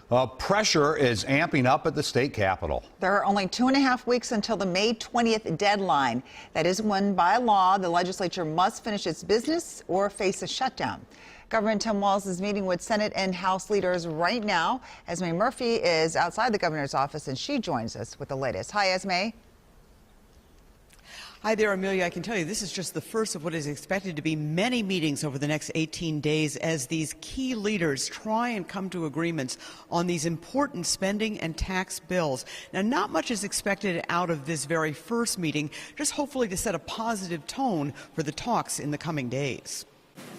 Pressure is amping up at the state capitol. There are only 2.5 weeks until the May 20th deadline. That is when, by law, the legislature must finish its business or face a shutdown. Governor Tim Walz is meeting with Senate and House leaders right now. Esme Murphy is outside the governor's office, and she joins us with the latest. Hi, Esme. Hi there, Amelia. I can tell you this is just the first of what is expected to be many meetings over the next 18 days as these key leaders try and come to agreements on these important spending and tax bills. Now, not much is expected out of this very first meeting, just hopefully to set a positive tone for the talks in the coming days.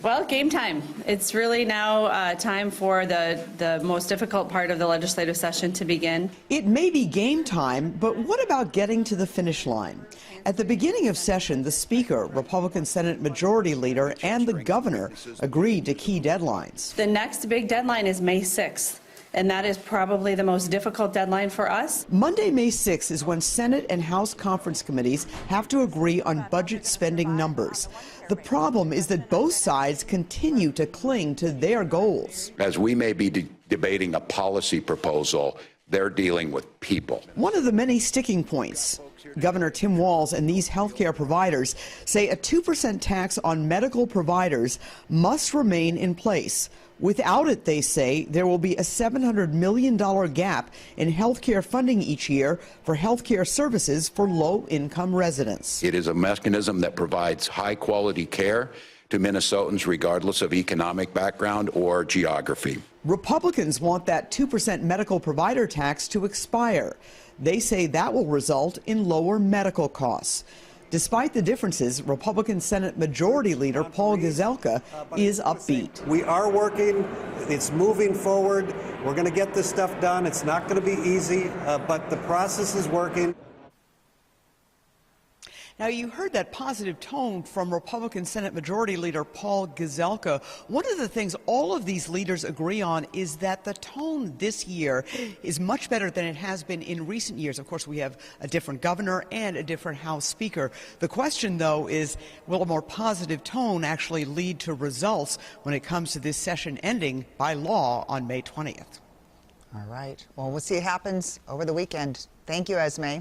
Well, game time. It's really now time for the most difficult part of the legislative session to begin. It may be game time, but what about getting to the finish line? At the beginning of session, the Speaker, Republican Senate Majority Leader, and the Governor agreed to key deadlines. The next big deadline is May 6th. And that is probably the most difficult deadline for us. Monday, May 6th is when Senate and House conference committees have to agree on budget spending numbers. The problem is that both sides continue to cling to their goals. As we may be debating a policy proposal, they're dealing with people. One of the many sticking points. Governor Tim Walz and these healthcare providers say a 2% tax on medical providers must remain in place. Without it, they say, there will be a $700 million gap in healthcare funding each year for healthcare services for low-income residents. It is a mechanism that provides high-quality care to Minnesotans regardless of economic background or geography. Republicans want that 2% medical provider tax to expire. They say that will result in lower medical costs. Despite the differences, Republican Senate Majority Leader Paul Gazelka is upbeat. We are working. It's moving forward. We're going to get this stuff done. It's not going to be easy, but the process is working. Now, you heard that positive tone from Republican Senate Majority Leader Paul Gazelka. One of the things all of these leaders agree on is that the tone this year is much better than it has been in recent years. Of course, we have a different governor and a different House Speaker. The question, though, is will a more positive tone actually lead to results when it comes to this session ending by law on May 20th? All right. Well, we'll see what happens over the weekend. Thank you, Esme.